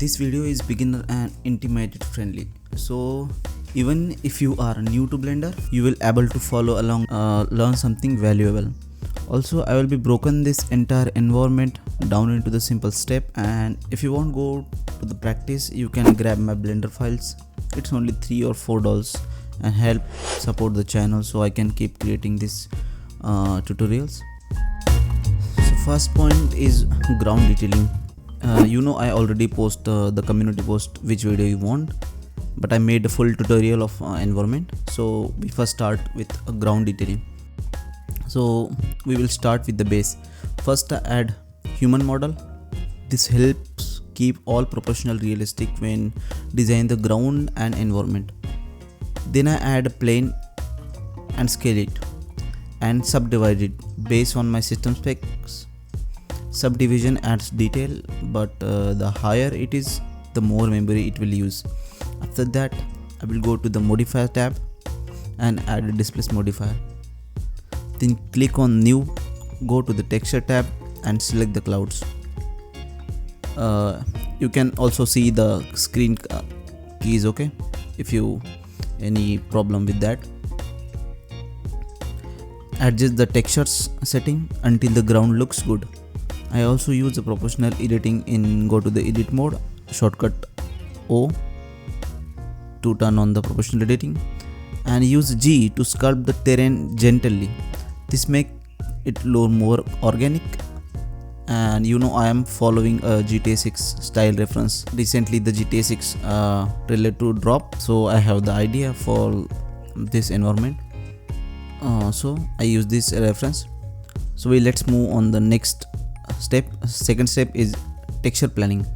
This video is beginner and intermediate friendly, so even if you are new to Blender, you will able to follow along, learn something valuable. Also, I will be broken this entire environment down into the simple step, and if you want go to the practice, you can grab my Blender files. It's only $3 or $4 and help support the channel so I can keep creating these tutorials. So first point is ground detailing. I already post the community post which video you want, but I made a full tutorial of environment. So we first start with a ground detailing. So we will start with the base. First, add human model. This helps keep all proportional realistic when design the ground and environment. Then I add a plane and scale it and subdivide it based on my system specs. Subdivision adds detail, but the higher it is, the more memory it will use. After that, I will go to the modifier tab and add a displace modifier. Then click on new, go to the texture tab and select the clouds. You can also see the screen keys, okay, if you any problem with that. Adjust the textures setting until the ground looks good. I also use the proportional editing in go to the edit mode, shortcut O to turn on the proportional editing, and use G to sculpt the terrain gently. This make it look more organic, and I am following a GTA 6 style reference. Recently the GTA 6 trailer to drop, so I have the idea for this environment. So I use this reference. So let's move on the next step. Second step is texture planning.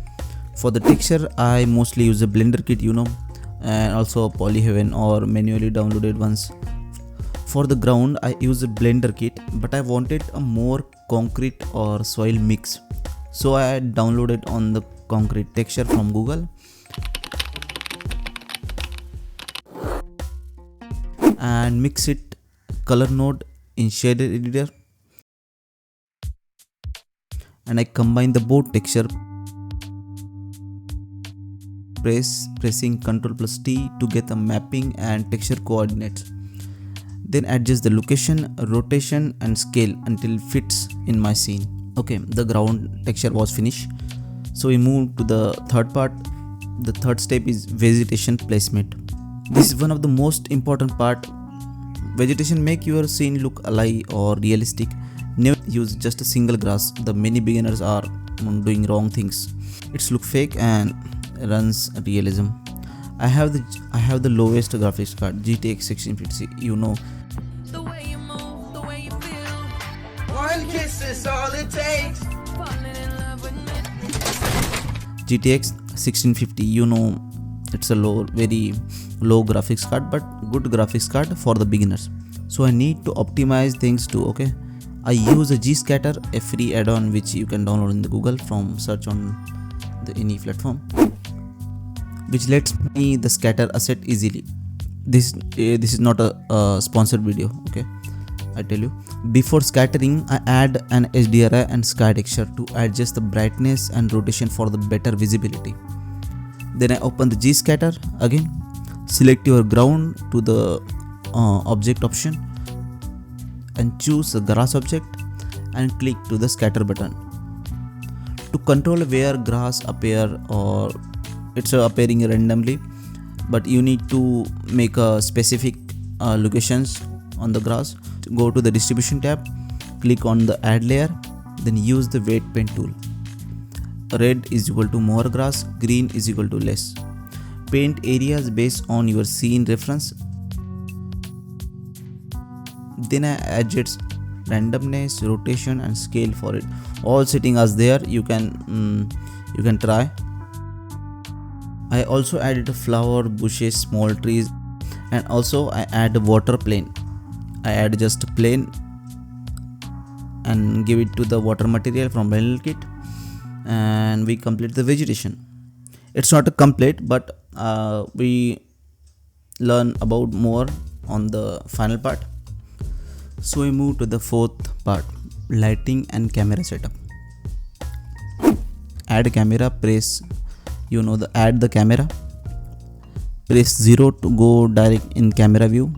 For the texture, I mostly use a Blender kit, and also Polyhaven or manually downloaded ones. For the ground, I use a Blender kit, but I wanted a more concrete or soil mix, so I downloaded on the concrete texture from Google and mix it color node in shader editor, and I combine the both texture, pressing Ctrl+T to get the mapping and texture coordinates. Then adjust the location, rotation and scale until it fits in my scene. Okay, the ground texture was finished. So we move to the third part. The third step is vegetation placement. This is one of the most important part. Vegetation make your scene look alive or realistic. Never use just a single grass. The many beginners are doing wrong things. It's look fake and runs realism. I have the lowest graphics card, GTX 1650. The way you move, the way you feel. One kiss is all it takes. Falling in love with me. GTX 1650. It's a very low graphics card, but good graphics card for the beginners. So I need to optimize things too. Okay, I use a G-Scatter, a free add-on which you can download in the Google from search on any platform, which lets me the scatter asset easily. This is not a sponsored video, okay, I tell you. Before scattering, I add an HDRI and sky texture to adjust the brightness and rotation for the better visibility. Then I open the G-Scatter again, select your ground to the object option and choose the grass object and click to the scatter button. To control where grass appear, or it's appearing randomly, but you need to make a specific locations on the grass. Go to the distribution tab, click on the add layer, then use the weight pen tool. Red is equal to more grass, green is equal to less. Paint areas based on your scene reference. Then I adjust randomness, rotation and scale for it. All setting as there. You can try. I also added flower, bushes, small trees, and also I add a water plane. I add just a plane and give it to the water material from Blender kit, and we complete the vegetation. It's not a complete, but we learn about more on the final part. So we move to the fourth part, lighting and camera setup. Add camera, press the add the camera, press 0 to go direct in camera view,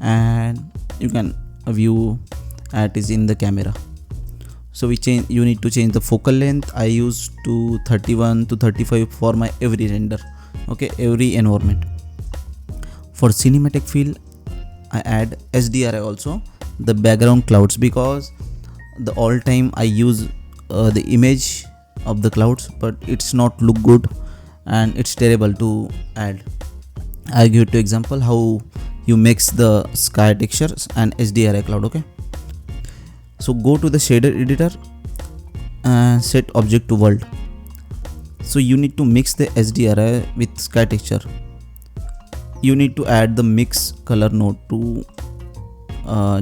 and you can view at is in the camera. So you need to change the focal length. I use to 31 to 35 for my every render, okay, every environment. For cinematic feel, I add HDRI also, the background clouds, because the all time I use the image of the clouds, but it's not look good and it's terrible to add. I give you example how you mix the sky textures and HDRI cloud, okay. So go to the shader editor and set object to world. So you need to mix the HDRI with sky texture. You need to add the mix color node to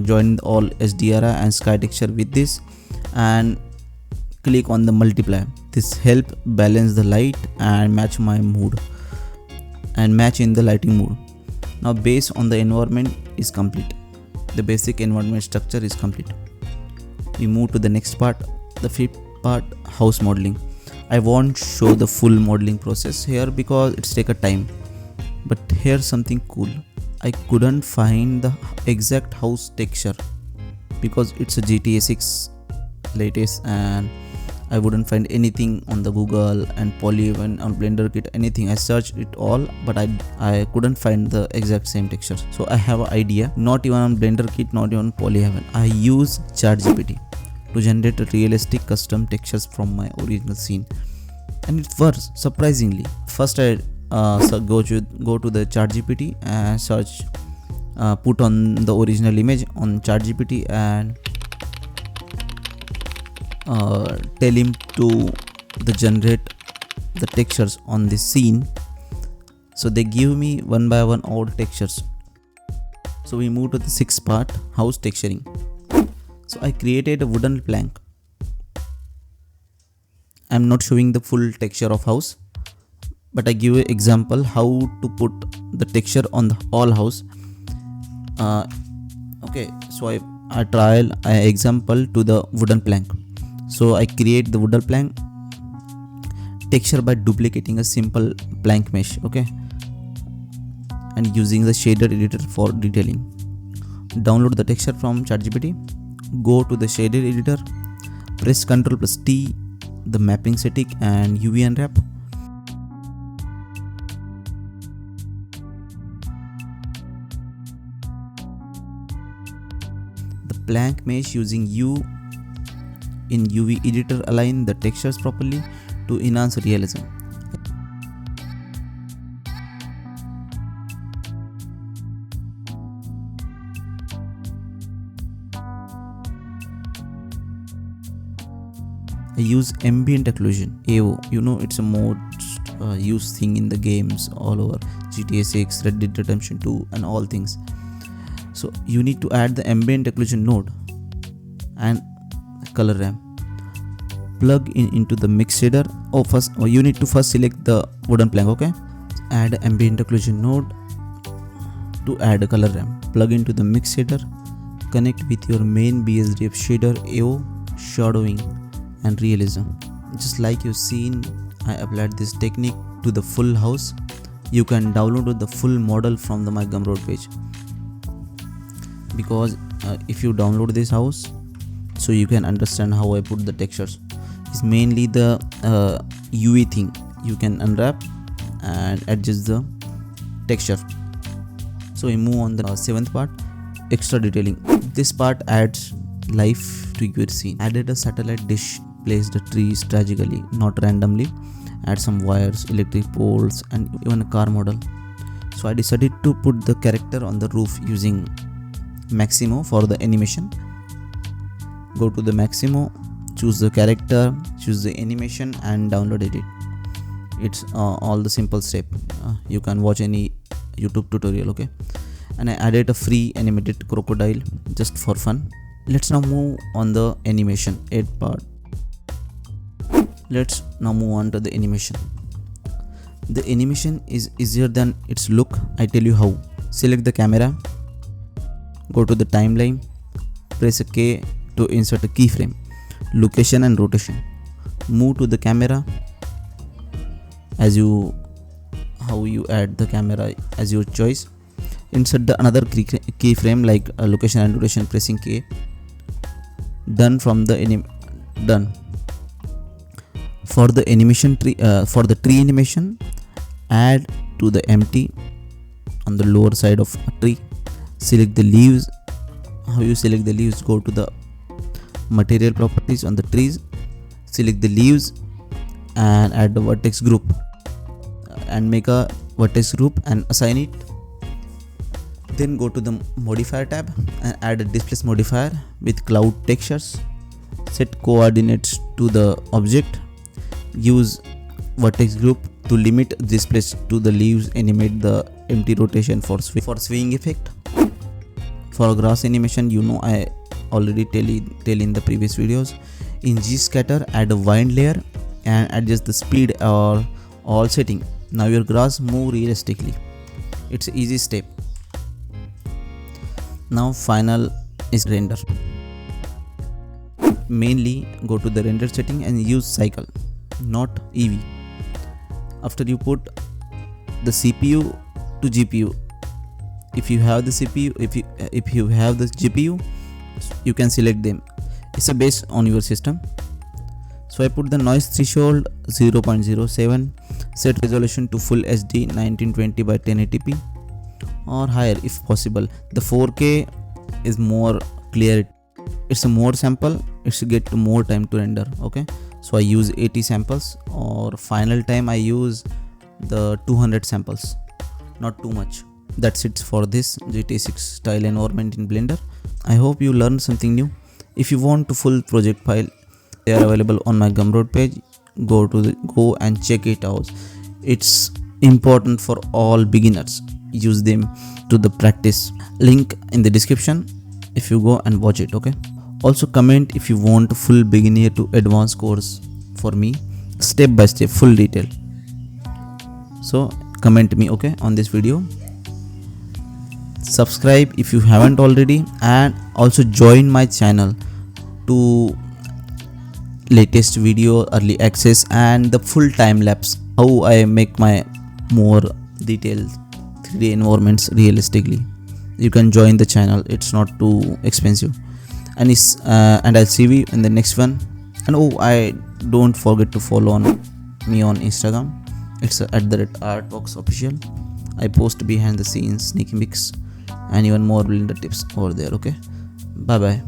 join all HDRI and sky texture with this, and click on the multiply. This help balance the light and match my mood and match in the lighting mood. Now based on the environment is complete. The basic environment structure is complete. We move to the next part, the fifth part, house modeling. I won't show the full modeling process here because it's take a time. But here's something cool. I couldn't find the exact house texture because it's a GTA 6 latest, and I wouldn't find anything on the Google and Poly and on Blender Kit, anything. I searched it all, but I couldn't find the exact same texture. So I have an idea, not even on Blender Kit, not even Poly Heaven. I use ChatGPT to generate realistic custom textures from my original scene, and it works surprisingly. First I go to the ChatGPT and search, put on the original image on ChatGPT and tell him to generate the textures on this scene. So they give me one by one all textures. So we move to the sixth part, house texturing. So I created a wooden plank. I'm not showing the full texture of house, but I give an example how to put the texture on the all house. Okay, so I trial example to the wooden plank. So I create the wooden plank texture by duplicating a simple plank mesh, okay, and using the shader editor for detailing. Download the texture from ChatGPT, go to the shader editor, press Ctrl+T, the mapping setting and UV unwrap. The plank mesh using U in UV editor align the textures properly to enhance realism. I use ambient occlusion, AO. It's a most used thing in the games all over, GTA 6, Red Dead Redemption 2 and all things. So you need to add the ambient occlusion node and color ramp. Plug into the mix shader. You need to first select the wooden plank, okay. Add ambient occlusion node to add a color ramp. Plug into the mix shader. Connect with your main BSDF shader, AO, shadowing and realism. Just like you've seen, I applied this technique to the full house. You can download the full model from my Gumroad page, because if you download this house, so you can understand how I put the textures. It's mainly the UV thing. You can unwrap and adjust the texture. So we move on the seventh part, extra detailing. This part adds life to your scene. Added a satellite dish, placed the trees strategically, not randomly. Add some wires, electric poles and even a car model. So I decided to put the character on the roof using Maximo for the animation. Go to the Maximo, choose the character, choose the animation and download it. It's all the simple step. You can watch any YouTube tutorial, okay. And I added a free animated crocodile just for fun. Let's now move on the animation 8th part. Let's now move on to the animation. The animation is easier than its look. I tell you how. Select the camera, go to the timeline, press a K to insert a keyframe, location and rotation. Move to the camera, as you how you add the camera as your choice. Insert the another keyframe like location and duration, pressing K. Done from the done. For the animation tree, for the tree animation, add to the empty on the lower side of a tree. Select the leaves. How you select the leaves? Go to the material properties on the trees, select the leaves and add the vertex group, and make a vertex group and assign it. Then go to the modifier tab and add a displace modifier with cloud textures. Set coordinates to the object. Use vertex group to limit displace to the leaves. Animate the empty rotation for swing effect. For grass animation, I already tell in the previous videos. In G-scatter, add a wind layer and adjust the speed or all setting. Now your grass move realistically. It's an easy step. Now final is render. Mainly go to the render setting and use cycle, not EV. After you put the CPU to GPU. If you have the CPU, if you have the GPU, you can select them. It's based on your system. So I put the noise threshold 0.07, set resolution to full HD 1920 by 1080p or higher if possible. The 4K is more clear. It's a more sample. It should get more time to render. Okay, so I use 80 samples, or final time I use the 200 samples, not too much. That's it for this GTA 6 style environment in Blender. I hope you learned something new. If you want to full project file, they are available on my Gumroad page. Go and check it out. It's important for all beginners. Use them to the practice. Link in the description if you go and watch it. Okay. Also comment if you want full beginner to advanced course for me, step by step, full detail. So comment me, okay, on this video. Subscribe if you haven't already, and also join my channel to latest video, early access, and the full time lapse, how I make my more detailed 3D environments realistically. You can join the channel, it's not too expensive, and I'll see you in the next one. And I don't forget to follow me on Instagram. It's @artboxofficial. I post behind the scenes, sneaky mix, and even more Blender tips over there. Okay, bye bye.